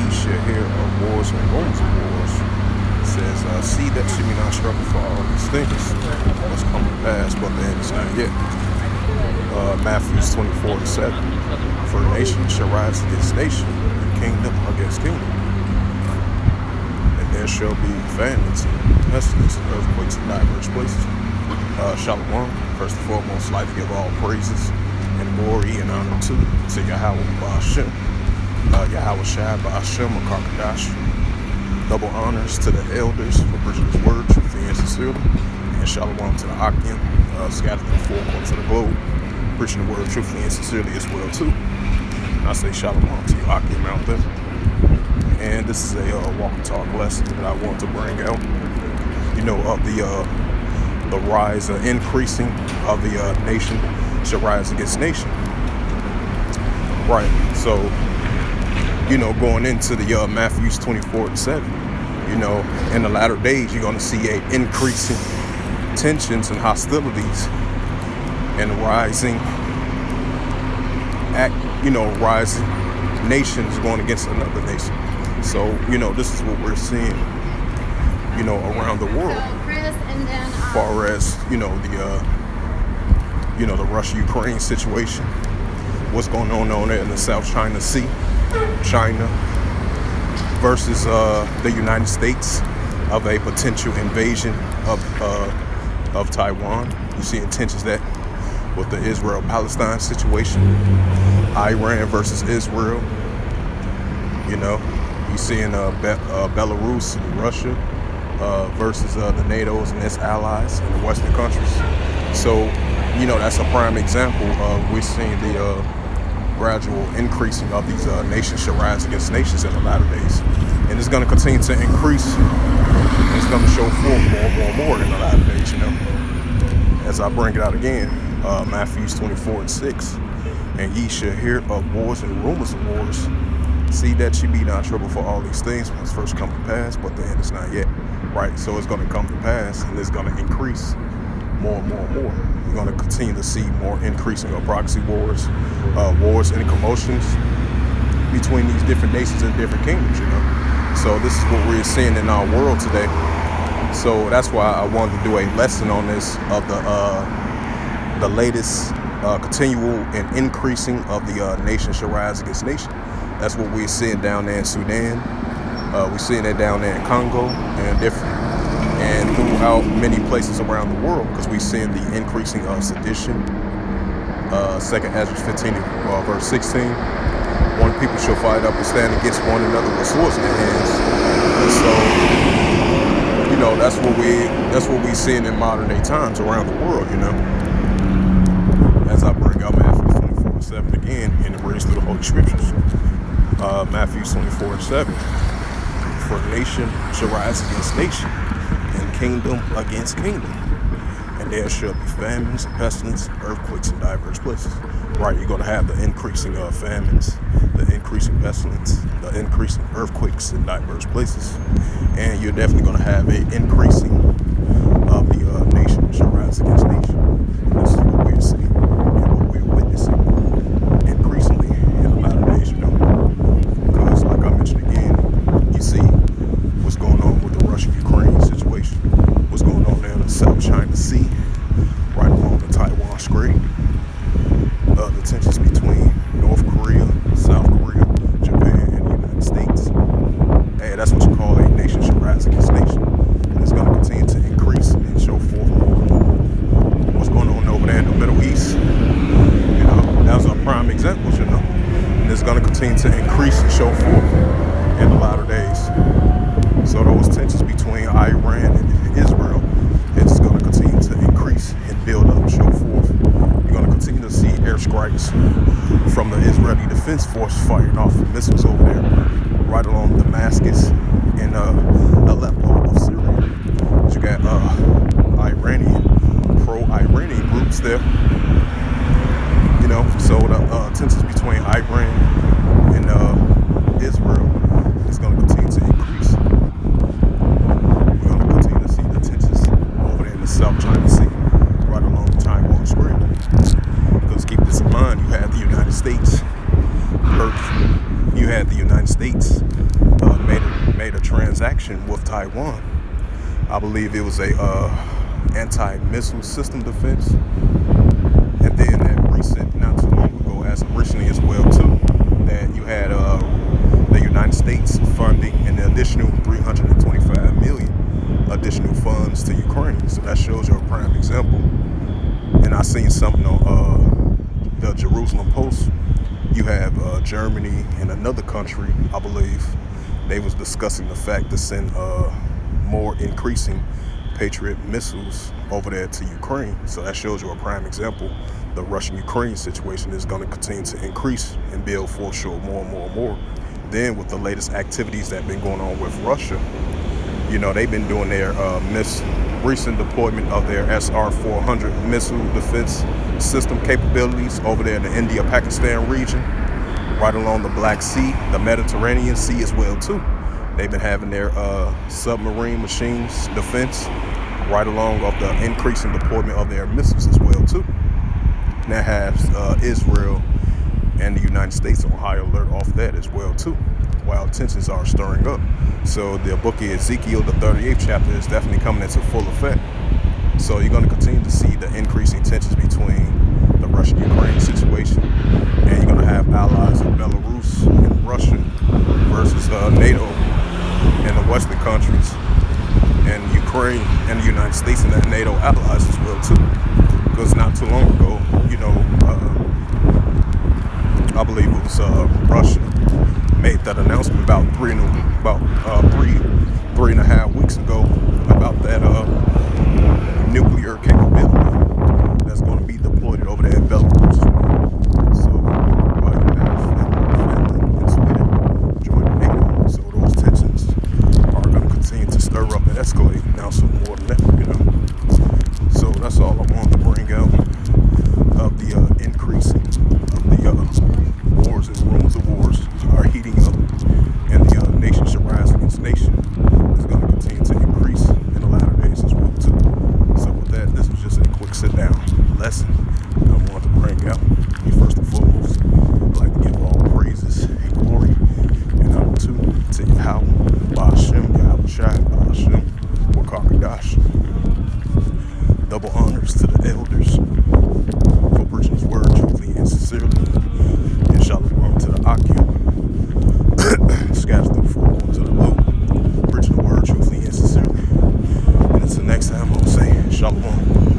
ye shall hear of wars and rumors of wars. It says, see that she be not troubled for all these things. What's coming to pass, but the end is not yet. Matthew 24:7. For nation shall rise against nation, and kingdom against kingdom. And there shall be famines, and pestilence, and earthquakes in diverse places. Shalom. First and foremost, life give all praises and glory and honor to Yahweh Ba'ashem. Yahweh Shai Ba'ashem Akarkadash. Double honors to the elders for preaching his word truthfully and sincerely. And shalom to the Akim, scattered in the four corners of the globe, preaching the word truthfully and sincerely as well too. And I say shalom to you Akim out there. And this is a walk and talk lesson that I want to bring out. You know, of the rise, increasing of the nation shall rise against nation. Right. So, you know, going into the Matthew 24:7, you know, in the latter days, you're going to see a increasing tensions and hostilities and rising rising nations going against another nation. So, you know, this is what we're seeing, you know, around the world. As far as, you know, the Russia-Ukraine situation, what's going on there in the South China Sea, China versus the United States of a potential invasion of Taiwan. You see tensions that with the Israel-Palestine situation, Iran versus Israel. You know, you seeing Belarus and Russia versus the NATO's and its allies in the Western countries. So, you know, that's a prime example of we're seeing the gradual increasing of these nations shall rise against nations in the latter days. And it's going to continue to increase. And it's going to show forth more in the latter days, you know. As I bring it out again, Matthew 24:6. And ye shall hear of wars and rumors of wars. See that ye be not troubled for all these things when it's first come to pass, but the end is not yet. Right, so it's going to come to pass, and it's going to increase more and more and more. We're going to continue to see more increasing of proxy wars, wars and commotions between these different nations and different kingdoms, you know. So this is what we're seeing in our world today. So that's why I wanted to do a lesson on this of the latest continual and increasing of the nation shall rise against nation. That's what we're seeing down there in Sudan. We're seeing it down there in Congo and throughout many places around the world, because we're seeing the increasing of sedition. 2nd Ezra 15, verse 16. One people shall fight up and stand against one another with swords in their hands. And so, you know, that's what we're seeing in modern day times around the world, you know. As I bring out Matthew 24:7 again and read through the Holy Scriptures. Matthew 24:7. For nation shall rise against nation, and kingdom against kingdom. And there shall be famines, pestilence, earthquakes in diverse places. Right, you're going to have the increasing of famines, the increasing pestilence, the increasing earthquakes in diverse places. And you're definitely going to have an increasing of the nation shall rise against nation. And this is what we're seeing and what we're witnessing increasingly in the latter days, you know. Because, like I mentioned again, you see what's going on with the Russia-Ukraine situation, what's going on there in the South China Sea, right along the Taiwan Strait, the tensions between North Korea, South Korea, Japan, and the United States. Hey, that's what you call a nation shall rise against nation. And it's going to continue to increase and show forth more and more. What's going on over there in the Middle East, you know, that's a prime example, you know. And it's going to continue to increase and show forth in the latter days. So those tensions between Iran and Israel, it's going to continue to increase and build up, show forth. You're going to continue to see airstrikes from the Israeli Defense Force firing off missiles over there, right along Damascus and Aleppo of Syria. You got pro-Iranian groups there. You know, so the tensions between Iran and Israel is going to continue to increase. We're going to continue to see the tensions over there in the South China Sea, right along the Taiwan Strait. Because keep this in mind, you have the United States, had the United States made a transaction with Taiwan. I believe it was a anti-missile system defense, and then that recent, not too long ago, as recently as well too, that you had the United States funding an additional 325 million additional funds to Ukraine. So that shows you a prime example. And I seen something on the Jerusalem Post. You have Germany and another country, I believe, they was discussing the fact to send more increasing Patriot missiles over there to Ukraine. So that shows you a prime example. The Russian-Ukraine situation is going to continue to increase and build foreshore more and more and more. Then with the latest activities that have been going on with Russia, you know, they've been doing their recent deployment of their SR-400 missile defense system capabilities over there in the India-Pakistan region, right along the Black Sea, the Mediterranean Sea as well too. They've been having their submarine machines defense right along of the increasing deployment of their missiles as well too. And that has Israel and the United States on high alert off that as well too, while tensions are stirring up. So the book of Ezekiel, the 38th chapter, is definitely coming into full effect. So you're going to continue to see the increasing tensions between the Russian-Ukraine situation, and you're going to have allies of Belarus and Russia versus NATO and the Western countries, and Ukraine and the United States and the NATO allies as well too. Because not too long ago, you know, I believe it was Russia made that announcement about three and a half weeks ago about that nuclear capability that's going to be deployed over there in Belarus. So while you have Finland and Sweden joining NATO, so those tensions are going to continue to stir up and escalate now some more than that, you know. So that's all I wanted to bring out of the increasing of the wars and rumors of wars are heating up, and the nation should rise against nation is going to continue to increase in the latter days as well too. So with that, this was just a quick sit down lesson I wanted to bring out. First and foremost, I'd like to give all praises and glory and honor to Yahweh, Ba'ashem, Yahweh Shai, Ba'ashem, Wakakadash. Double honors to the elders for preaching his word truthfully and sincerely. And shalom to the Akim, scattered through the four corners of the globe, preaching the word truthfully and sincerely. And until next time, I'll say shalom.